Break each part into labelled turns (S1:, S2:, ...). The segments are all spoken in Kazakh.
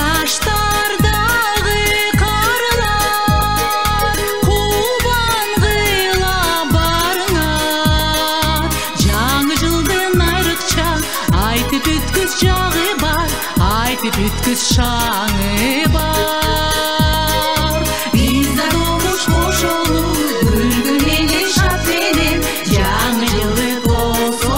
S1: Таштардағы қарлар қубан қыла барыңа, жаңы жылдың айрықша айтып өткіз жағы бар, айтып өткіз шаңы бар. Bizde doğmuş hoş olur, gülgünleri şat benim, жаңы жылы болсын.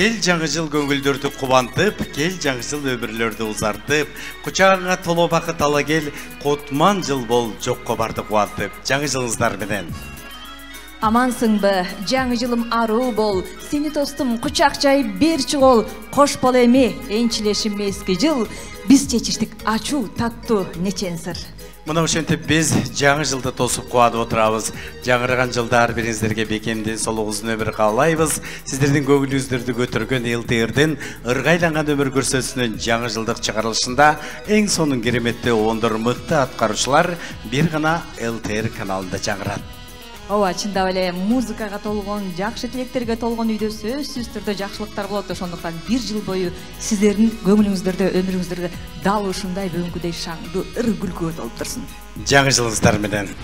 S2: Кел жаңы жыл көңілдерді қубантып, кел жаңы жыл өмірлерді ұзартып, құчағыңа толы бақыт ала кел, қотман жыл бол, жоққа барды қуантып, жаңы жылыңыздар менен.
S3: Амансың бі, жаңы жылым ару бол, сені тостым құчақ жайып берші қол, қош бол еме, енчілешім ескі жыл, біз чечіштік ачу, татту, нечен сыр.
S2: Мұна үшентіп біз жаңы жылды тосып қуады отырабыз. Жаңырған жылдар біріңіздерге бекемден солығызын өмір қалайбыз. Сіздердің көңіліңіздерді көтірген ЛТР'ден ырғайланған өмір көрсетісінің жаңы жылдық шығарылышында ең соның кереметті ондыр мықты атқарушылар бір ғана ЛТР каналында жаңырады.
S3: Ооба, чындап эле музыкага толгон, жакшы тилектерге толгон үйдө сөзсүз түрдө жакшылыктар болот. Ошондуктан бир жыл бою сиздердин көңүлүңүздөрдө, өмүрүңүздөрдө дал ушундай бүгүнкүдөй шаңдуу ыр күлкү толуп турсун.
S2: Жаңы жылыңыздар менен.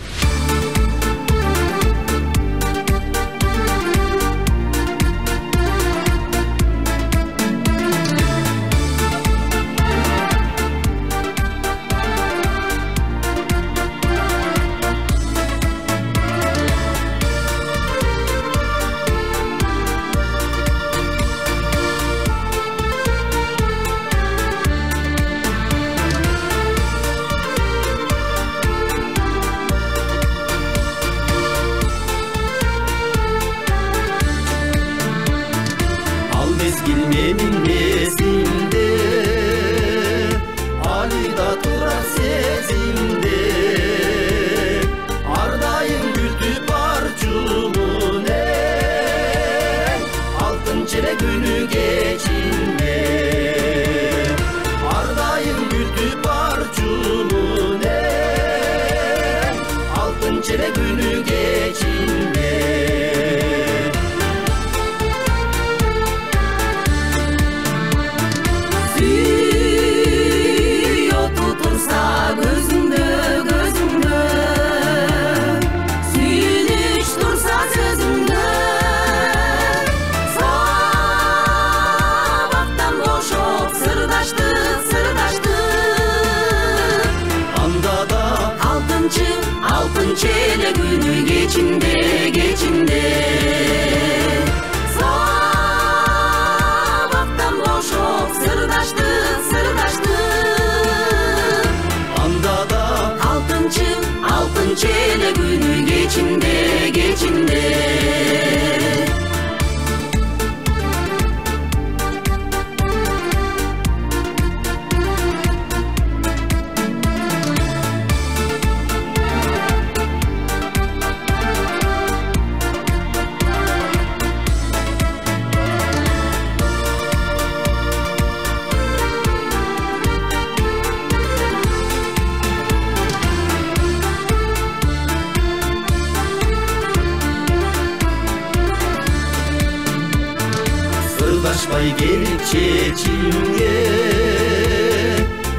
S4: чечимге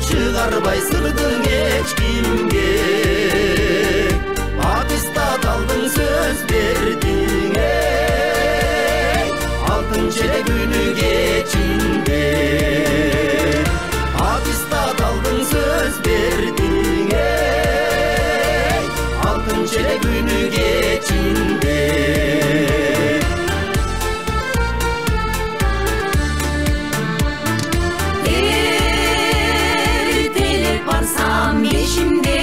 S4: чыгарбай сырдың эч кимге Атыста талдың сөз бердиң алтын желек күнү кечинде Атыста талдың сөз бердиң алтын желек күнү кечинде Бешимде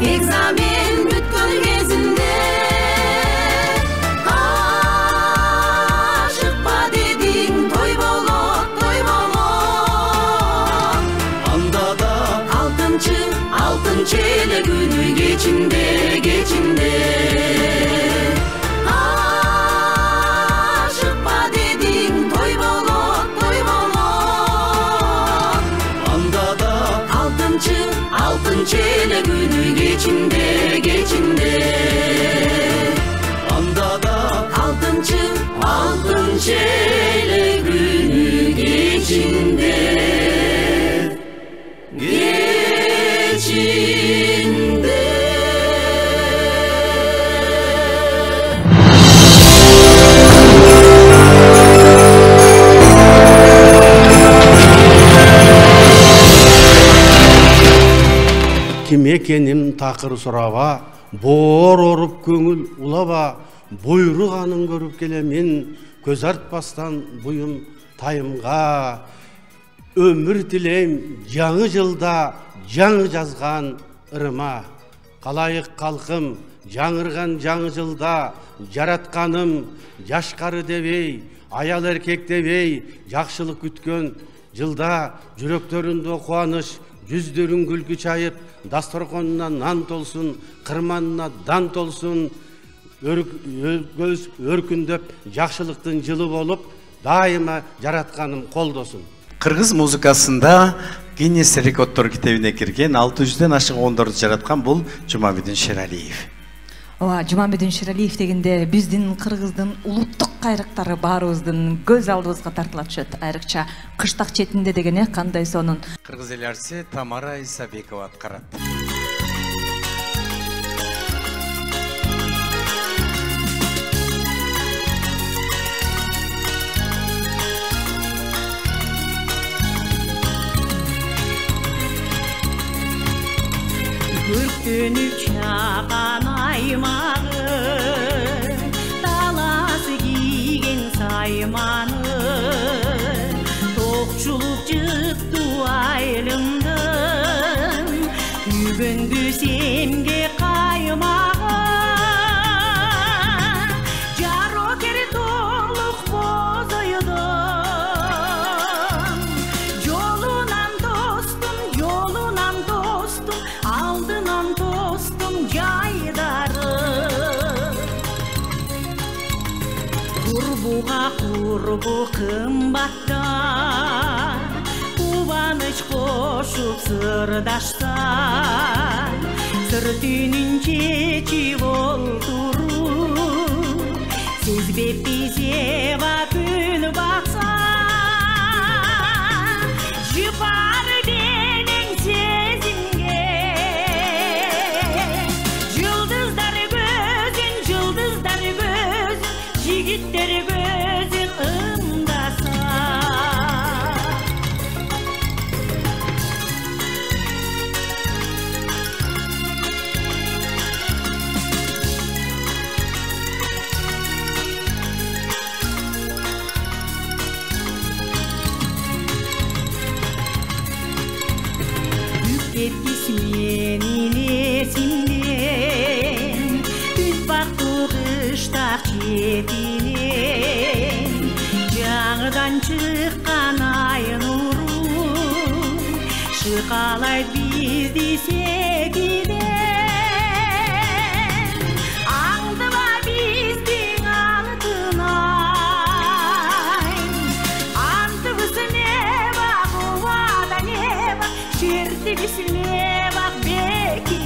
S4: экзамен бүткөн кезинде ашыкпа дедиң той болот анда да алтын челек күнү кечинде ашыкпа дедиң той болот алтын челек күнү кечинде анда да алтын челек күнү кечинде
S5: Kim ekenim takır suraba, boğor orup köngül ulaba, buyruğanın görüp gelemin, göz artpastan buyum tayımga. Ömür dileyim жаңы жылda, жаңы жазған ырыma. Қалайық қалқым, жаңырған жаңы жылda, жаратқаным, жашқары дебей, аял еркек дебей, жақшылық күткен жылda, жүректерінде қуаныш, жүздерін күлкі чайып, дастарханына нан толсын, қырманына дан толсын, өркүндөп, жақшылықтың жылы болып, дайыма жаратқаным қолдосын.
S2: Кыргыз музыкасында Гиннес рекордтор китебине кирген 600ден ашык ондорду жараткан бул Жумабедин Шералиев.
S3: Ооба, Жумабедин Шералиев дегенде биздин кыргыздын улуттук кайрыктары баарыбыздын көз алдыбызга тартыла түшөт. Айрыкча кыштак четинде дегене кандай сонун.
S2: Кыргыз эл артисти Тамара Исабекова аткарат.
S1: Көрктөнүп чаган аймагы, таласы кийген сайманы, токчулук жытту айылымдын, күйгөндү сенге каймагы. Жарокер толук бозойдон, жолунан достум, алдынан тостум жайдары. Курбуга курбу кымбатта, кубаныч кошуп сырдашса, сыр түнүн чечип олтуруп, сезбеп бизева күн бакса, жыпар денең сезимге, жылдыздар көзүн, жигиттер көзүн ымдаса. Etkis menin esimden, tüt baktı kıştak çetinen, жаңыдан çıkkan ay nuru, şıkalayt bizdi sevgiden. Аңдыба биздин алтын ай, антыбыз не бак, убада не бак, шертибиз не бак бекиген.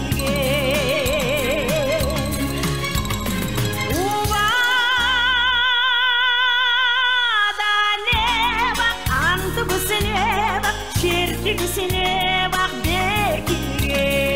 S6: Bilgisine bak bekire.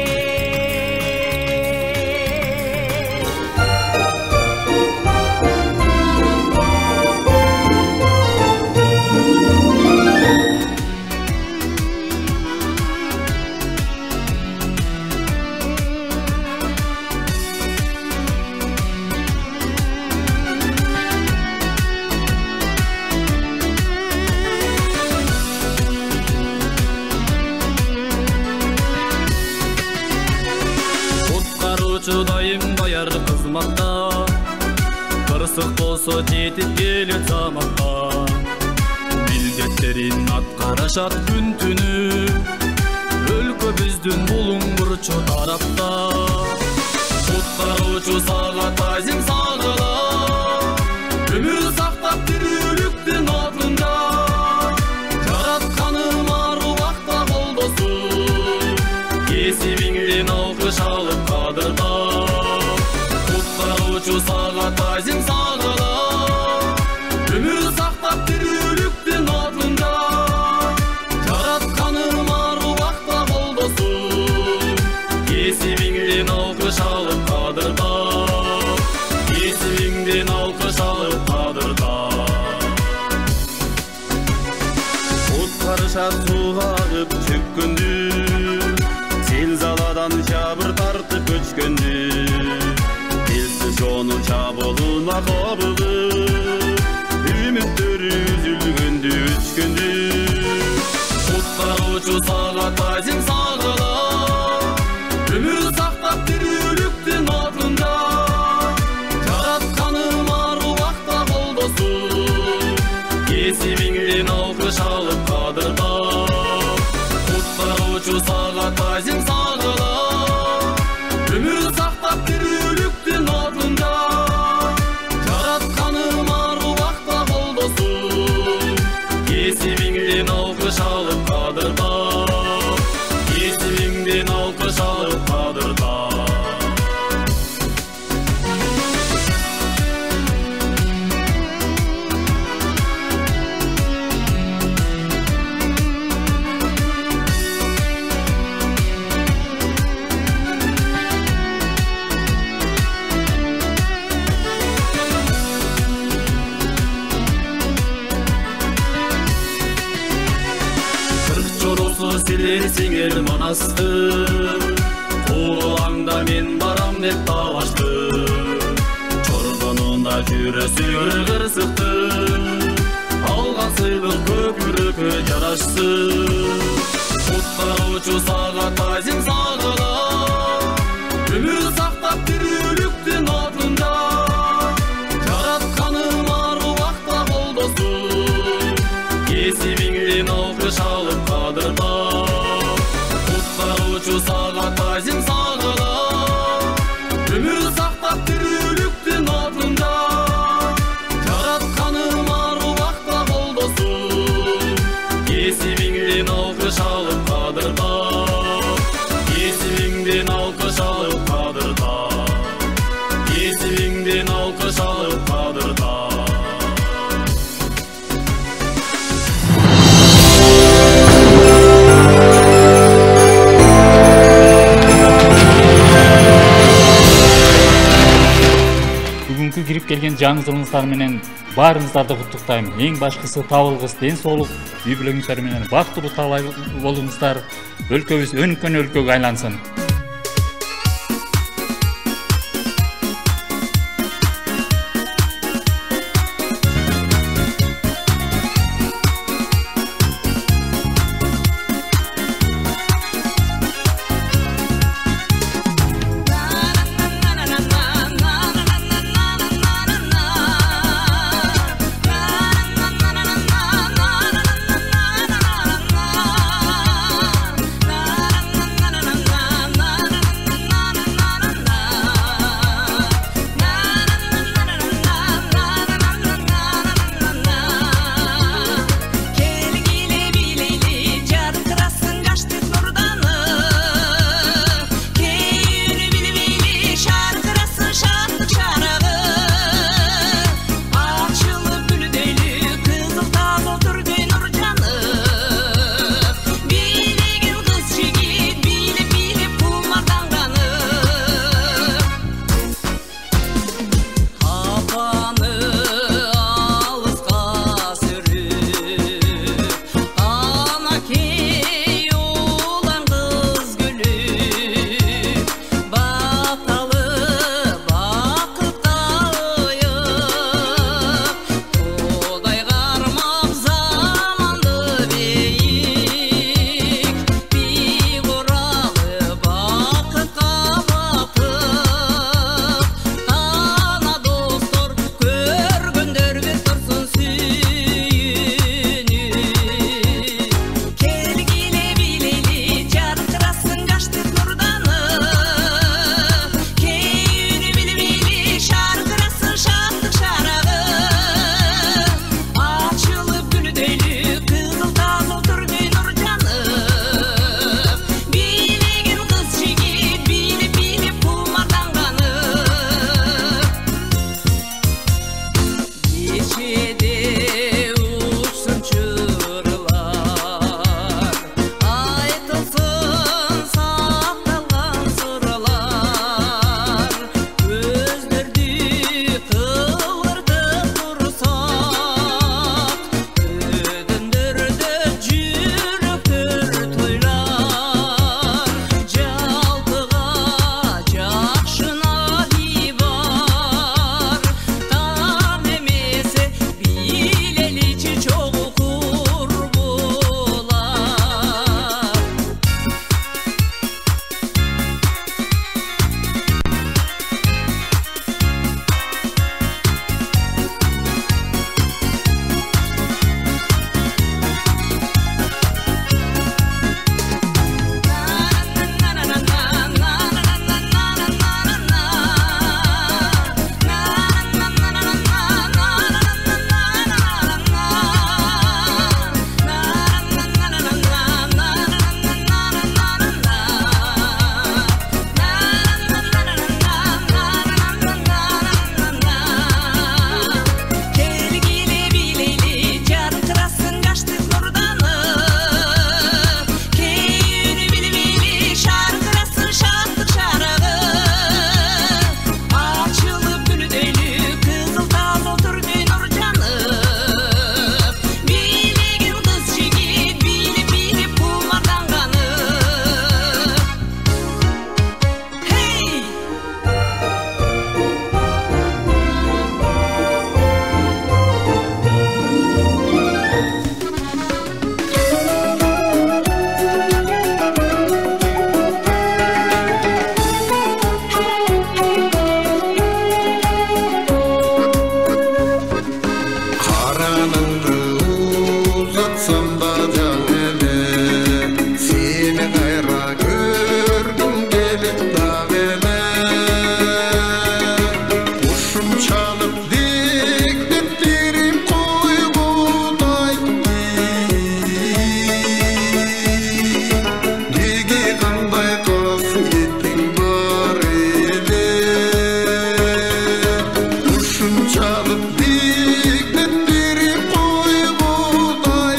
S7: Dayım bayar kızmakta, kırısık bolsa жетip gelir zamakta. Mildetlerin atkarашat gün tünü, өлкөбүздүн булуңгурчу тарапта. Куткаруучу сага тайзим сагыла, өмүр сактап тирүүлүктүн отунда. Жаратканым аруакта колдосун, кесибиңден алкыш алып кадырда. Куткаруучу сага тайзим сагыла, өмүр сактап тирүүлүктүн отунда. Жаратканым аруакта колдосун, кесибиңден алкыш алып кадырда. Кесибиңден алкыш алып кадырда. Куткарышат сууга агып чөккөндү, сел заладан жабыр тартып көчкөндү. Элсиз жонун чабуулуна кабылып, үмүттөрү үзүлгөндү өчкөндү. Куткаруучу сага тайзим сагыла, өмүр сактап тирүүлүктүн отунда. Жаратканым аруакта колдосун, кесибиңден алкыш алып кадырда. Куткаруучу сага тайзим сагыла, өмүр сактап тирүүлүктүн отунда. Жаратканым аруакта колдосун, кесибиңден алкыш алып кадырда. Кесибиңден алкыш алып кадырда. Силер манасты, куулаңда мен барам деп талашты. Чордонунда жүрөсү кырсыкты, алган сыйлык көкүрөккө жарашты. Куткаруучу сага тайзим сагыла, өмүр сактап тирүүлүктүн отунда. Жаратканым аруакта колдосун, кесибиңден алкыш алып кадырда. Куткаруучу сага тайзим сагыла, өмүр сактап тирүүлүктүн отунда. Жаратканым аруакта колдосун, кесибиңден алкыш алып кадырда. Кесибиңден алкыш алып кадырда. Кесибиңден алкыш алып кадырда.
S8: Бүгүнкү кирип келген жаңы жылыңыздар менен баарыңыздарды куттуктайм. Эң башкысы табылгыс, ден соолук, үй бүлөңүздөр менен бактылуу талай болуңуздар. Өлкөбүз өнүккөн өлкөгө айлансын.
S9: барсам да жаңылы сені қайра көргім келіп дағылы ұшым чалып дектептерім қойғудай неге қандай қасиетің бар еді ұшым чалып дектептерім қойғудай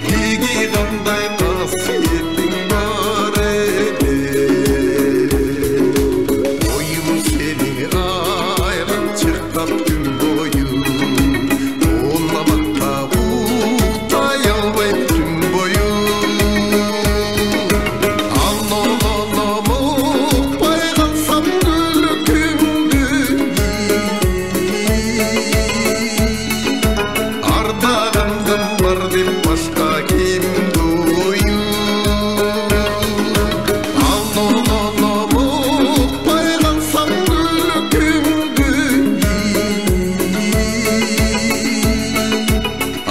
S9: неге қандай қасиетің бар еді ойым сені айлап шырқап күн бойы онлабақта ұйықтай албай түн бойы анам ұқпай қалсам күлкіңді ардағым бар деп башқа кімді ойы анам ұқпай қалсам күлкіңді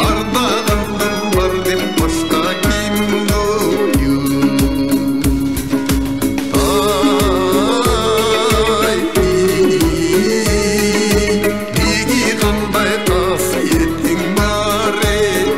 S9: ардағым бар деп башқа кімді ойы ай неге қандай қасиетің бар еді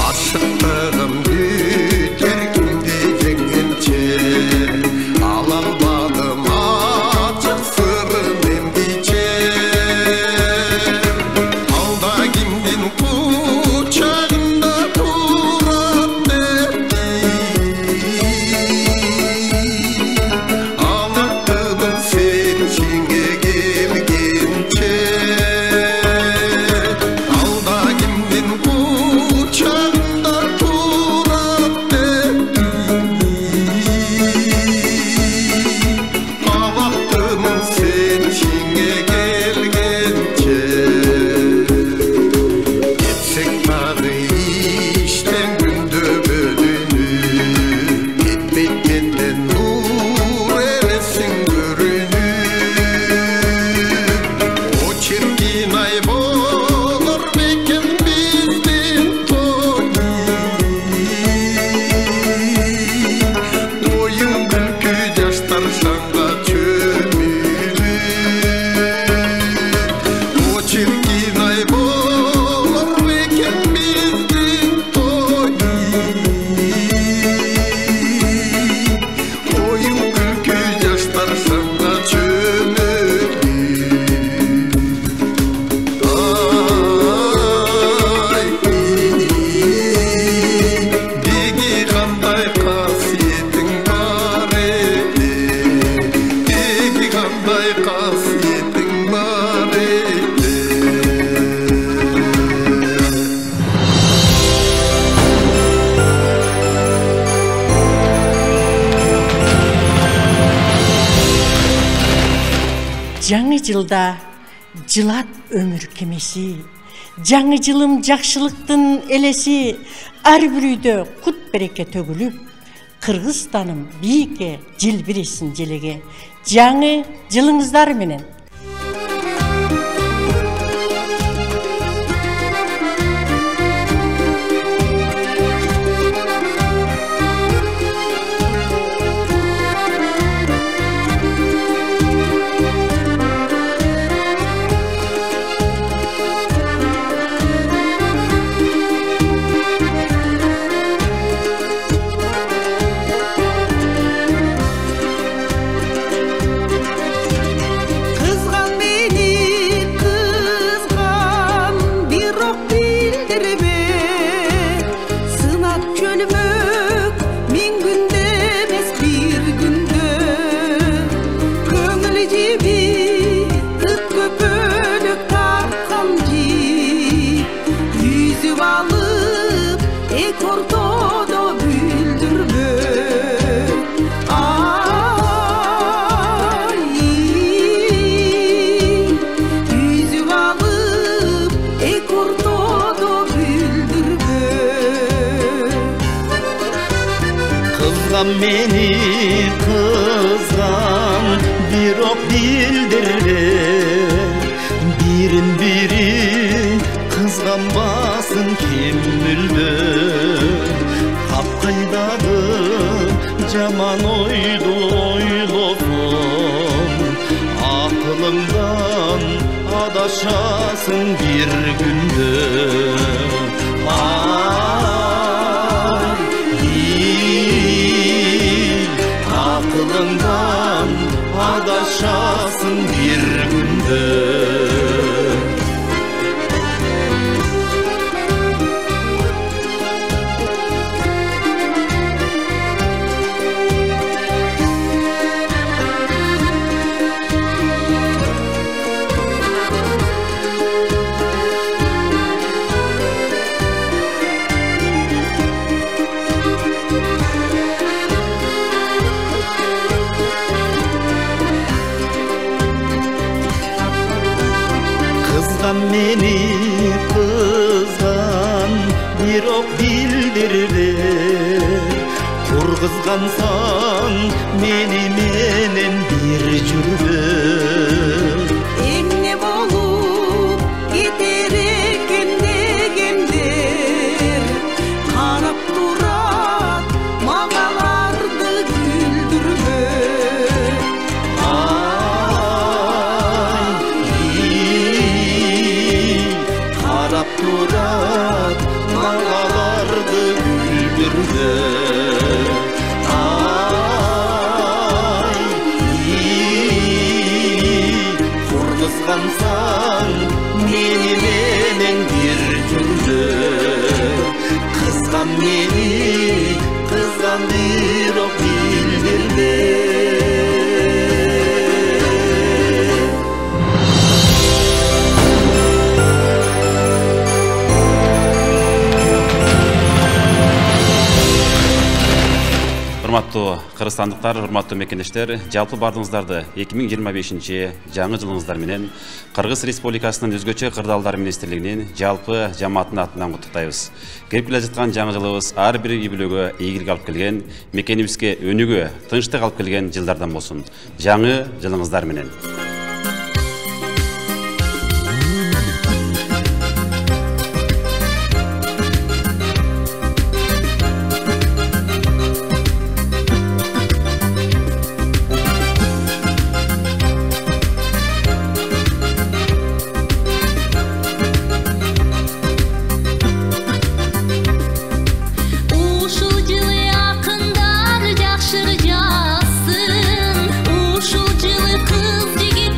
S9: ашықтығымды еркімді жеңгенше ала алмадым ашық сырын емдейше алда кимдин құшағында тұрады алақтығым сен ішіңе келгенше алда кимдин құшағында тұрады алақтығым сен ішіңе келгенше кетсең тағы іштен күнді бөлініп кетпейтінден нұр елесің көрініп очеркин ай болар бекен біздің тойың күлкі жаштар шаңға чөміліп очеркин ай болар бекен біздің тойың күлкі жаштар шаңға чөміліп ай неге қандай қасиетің бар еді неге қандай қасиетің бар еді
S10: Жаңы жылда жылат өмір кемесі, жаңы жылым жақшылықтың елесі, ар бір үйде құт береке төгіліп, Қырғызстаным бийікке жыл біресін желеге, жаңы жылыңыздар менен.
S11: Kızgam meni kızgam bir ok bildirdi birin biri kızganmasın kim bildi kapkaydadı jaman oydu oylosun aklından adaşasın bir günde aklından adaşasın bir günde meni kızgan bir ok bildirdi Kurgızgansan meni menen bir жүрді
S1: Emne bolup gider eкен дегендер Карап турат мағаларды күлдірбей
S11: Qarab turat mağalarda güldürdü Ay Kurgızgansan meni menen bir жүрді Kızgan meni kızgan bir ok bildirdi
S12: Урматтуу кыргызстандыктар, урматтуу мекендештер, жалпы бардыңыздарды 2025 жаңы жылыңыздар менен Кыргыз Республикасынын өзгөчө кырдаалдар министрлигинин жалпы жамаатынын атынан куттуктайбыз. Келип келе жаткан жаңы жылыбыз ар бир үй бүлөгө ийгилик алып келген, мекенибизге өнүгүү, тынчтык алып келген жылдардан болсун. Жаңы жылыңыздар менен.
S13: Ушул жылы кыз жигит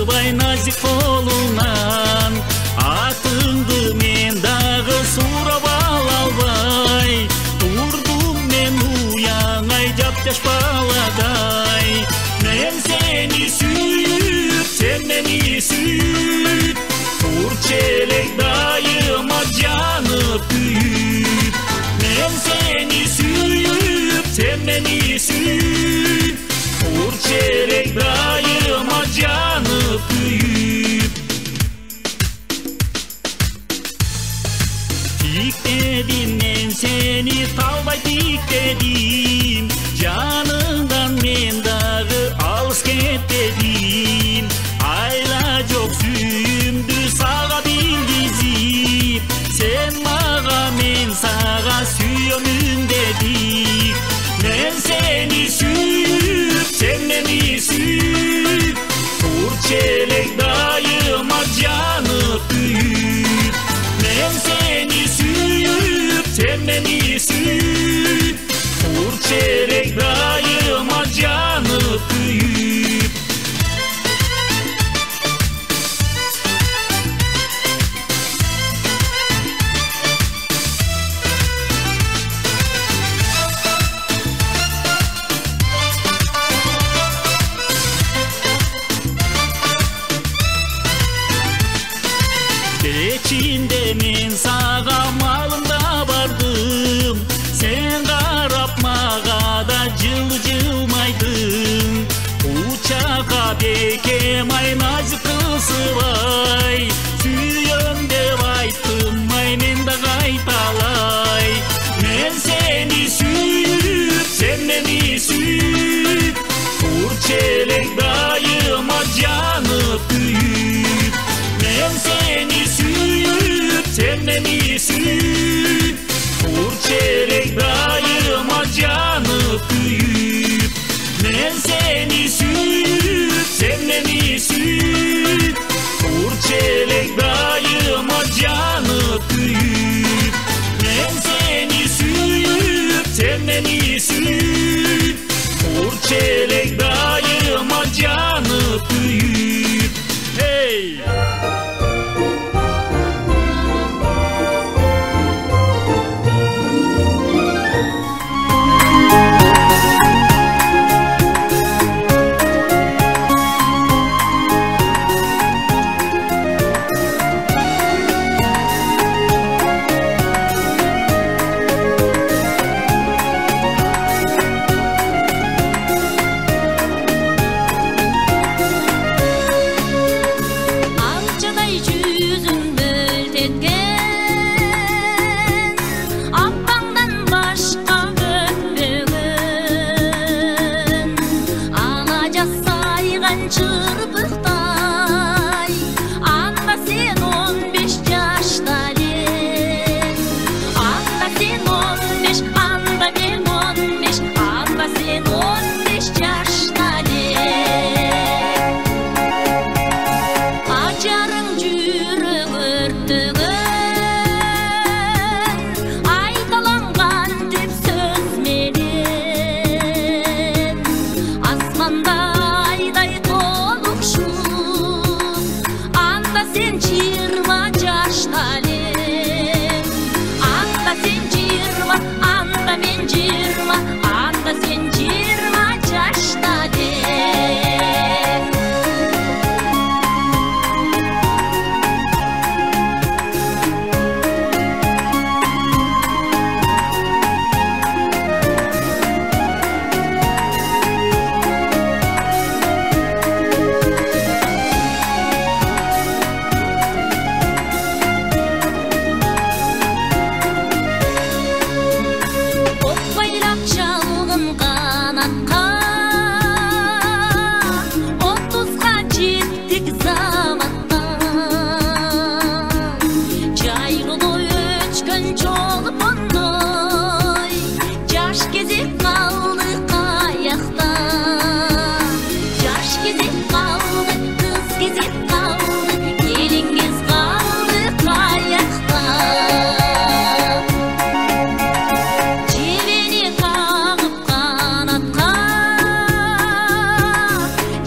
S13: тартыбай назик колунан, атыңды мен дагы сурап ала албай, турдум мен уяңай жап-жаш баладай. Мен сени сүйүп, сен мени сүйүп, урчу элек дайыма жанып күйүп. Мен сени сүйүп, сен мени сүйүп, урчу элек дайыма жанып күйүп. Тиктедим мен сени талбай тиктедим, жаныңдан мен дагы алыс кетпедим. Айла жок сүйүмдү сага билгизип, сен мага мен сага сүйөмүн дедик. Мен сени сүйүп, сен мени сүйүп, урчу элек дайыма жанып күйүп. Мен сени сүйүп, сен мени сүйүп, урчу элек дайыма жанып күйүп. Кечинде мен сага малымда бардым, сен карап мага да жылмайдың. Учага бекем ай назик кызыбай, сүйөм деп айттым ай мен да кайталай. Мен сени сүйүп, сен мени сүйүп, урчу элек дайыма жанып күйүп. Мен сени сүйүп, сен мени сүйүп, урчу элек дайыма жанып күйүп. Мен сени сүйүп, сен мени сүйүп, урчу элек дайыма жанып күйүп. Мен сени сүйүп, сен мени сүйүп, урчу элек дайыма жанып күйүп. Hey!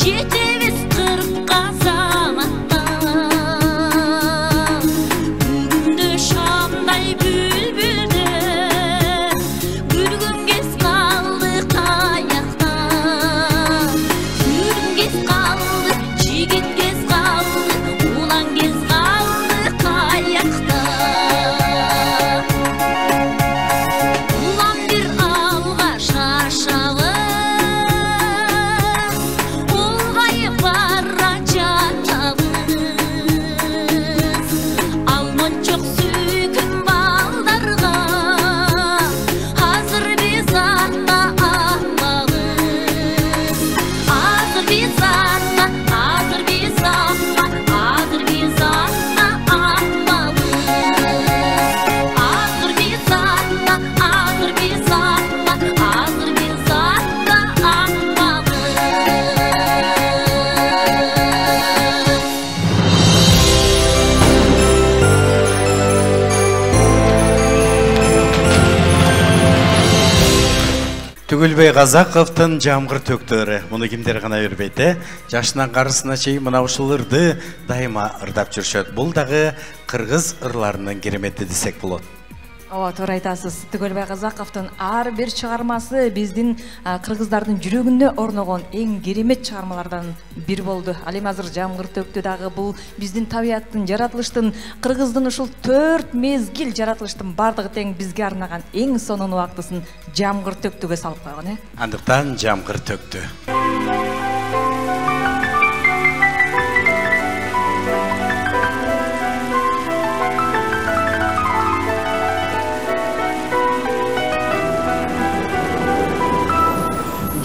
S1: Жетебиз 40 каза
S2: Түгілбей Қазақовтың жамғыр төктөрі. Мұны кімдер ғана өрбейді. Жашынан қарысына чейін мұна ұшылырды дайыма ырдап жүршөт. Бұл дағы қырғыз ырларының кереметті десек болады.
S3: Ооба, туура айтасыз. Түгөлбай Казаковдун ар бир чыгармасы биздин кыргыздардын жүрөгүндө орногон эң керемет чыгармалардан бир болду. Ал эми азыр жамгыр төктү дагы бул биздин табияттын, жаратылыштын, кыргыздын ушул 4 мезгил жаратылыштын бардыгы тең бизге арнаган эң сонун убактысын жамгыр төктүгө салып койгон,
S2: Андыктан жамгыр төктү.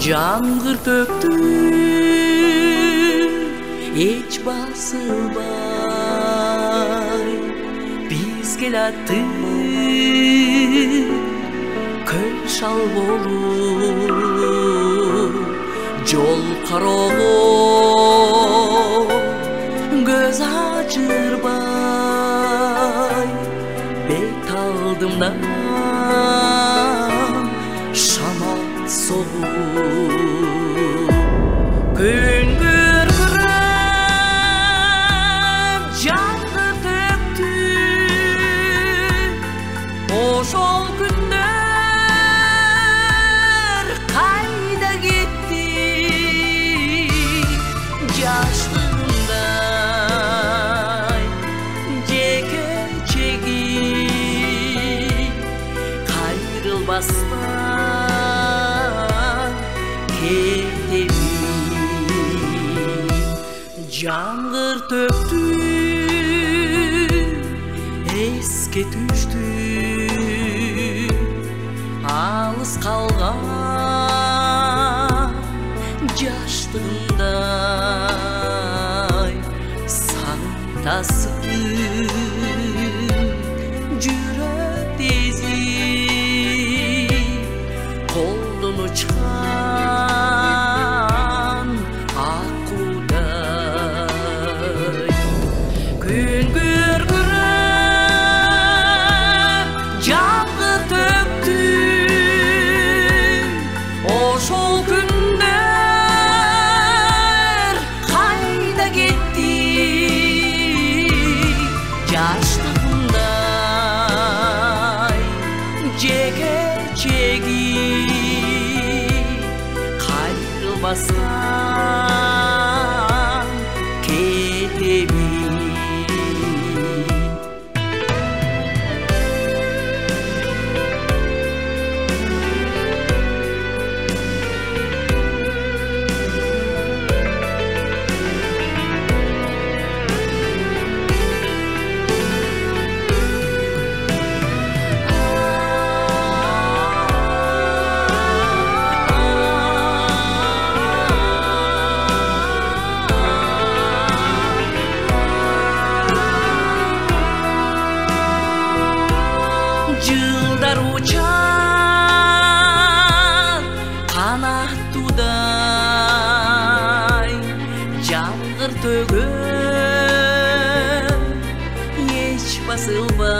S4: Жамгыр төктү эч басылбай биз келатты көл шал болуп жол кароого көз ачырбай бет алдымдан шамал соғып күн күркіреп жамгыр төктү ошол күндөр кайда кетти жаштыгымдай жекечеги кайрылбастан жамгыр төктү эске түштү алыс калган жаштыгымдай сагынтасың жүрөк тезип колдон учкан акудай күн күркүрөп жамгыр төктү ошол күндөр кайда кетти жаштыгымдай жекечеги кайрылбастан кетеби жылдар учат канаттуудай жамгыр төгөп эч басылбай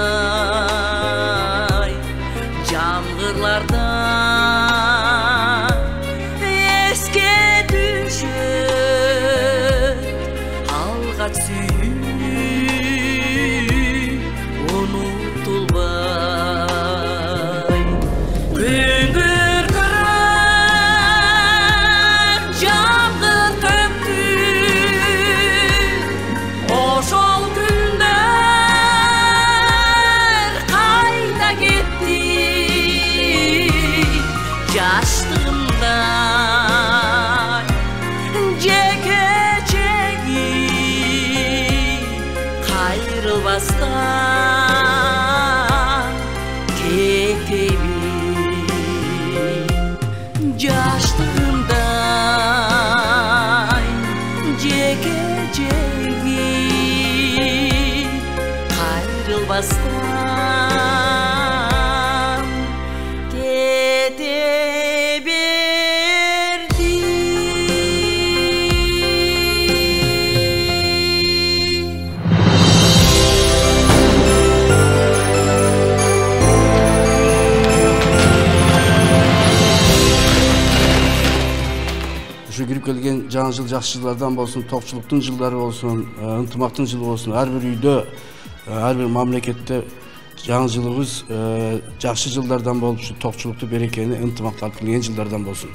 S4: жамгырлардан эске түшөт алгач сүйүү унутулбай күн күркүрөп жамгыр төктү ошол күндөр кайда кетти жаштыгымдай жекечеги кайрылбастан кетеби жаштыгымдай жекечеги кайрылбастан кете берди
S5: келген жаңы жыл жакшы жылдардан болсун, токчулуктун жылдары болсун, ынтымактын жылы болсун. Ар бир үйдө, ар бир мамлекетте жаңы жылыбыз жакшы жылдардан болуп, токчулукту, берекени, ынтымакты алып келген жылдардан болсун.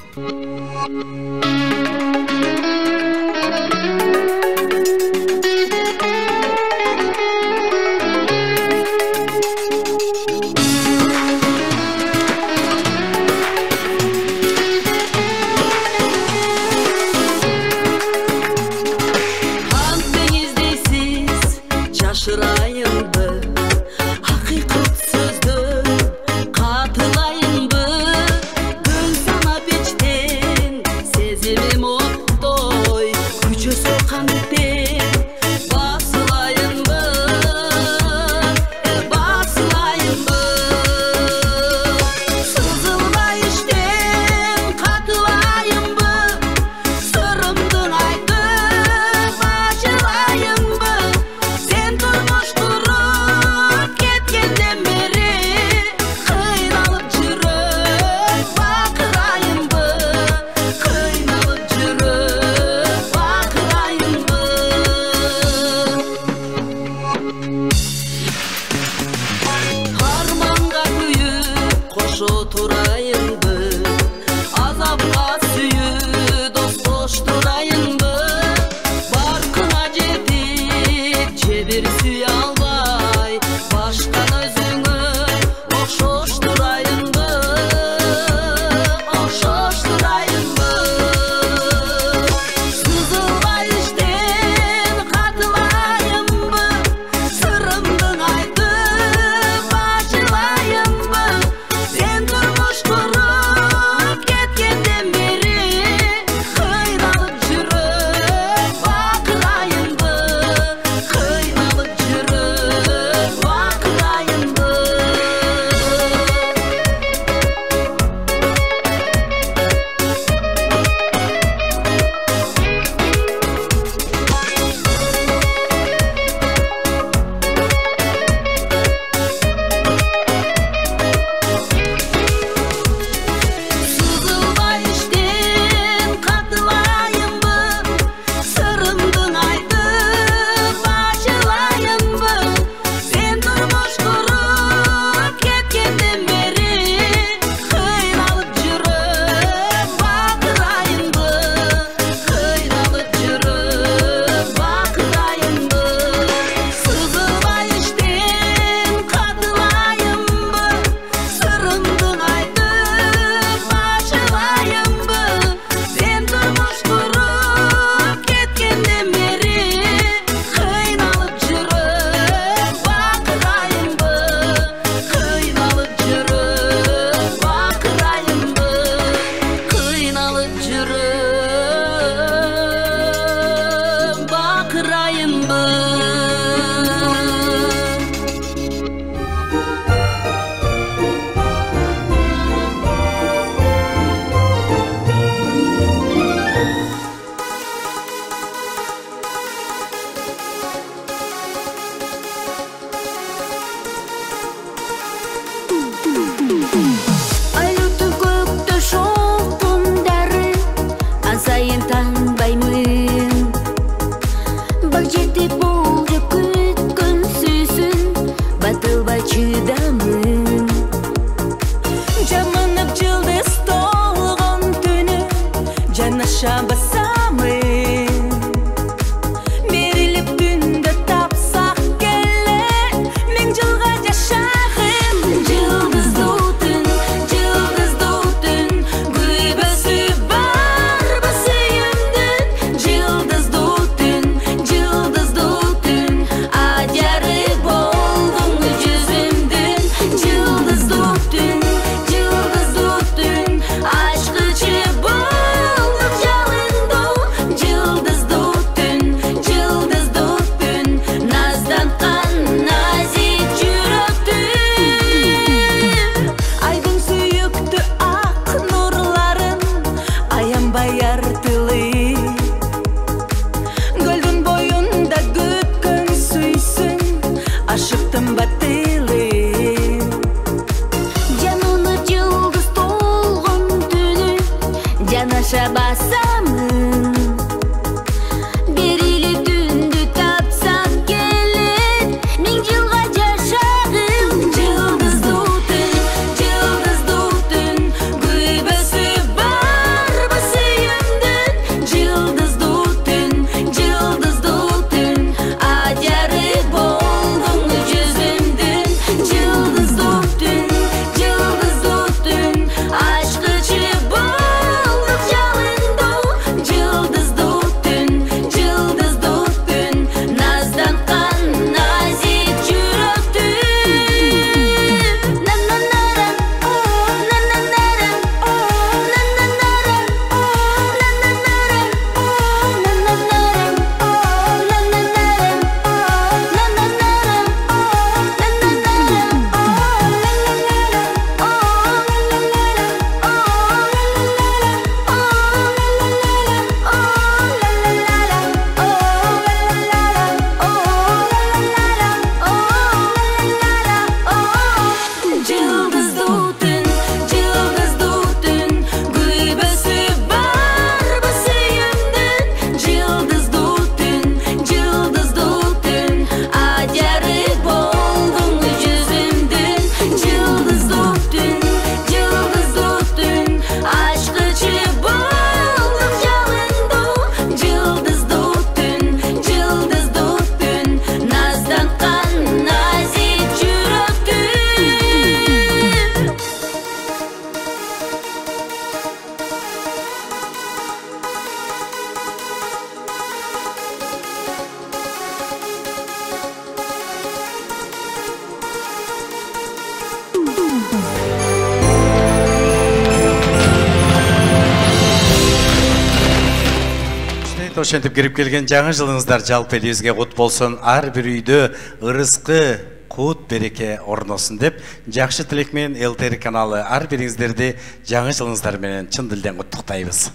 S2: ошентип кирип келген жаңы жылыңыздар жалпы элибизге кут болсун, ар бир үйдө ырыскы, кут береке орносын деп жакшы тилек менен ЛТР каналы ар бириңиздерди жаңы жылыңыздар менен чын дилден куттуктайбыз.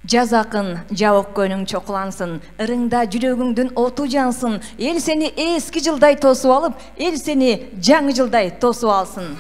S3: Жаз акын, жабык көнүң чокулансын, ырыңда жүрөгүңдүн оту жансın, эл сени эски жылдай тосуп алып, эл сени жаңы жылдай тосуп алсын.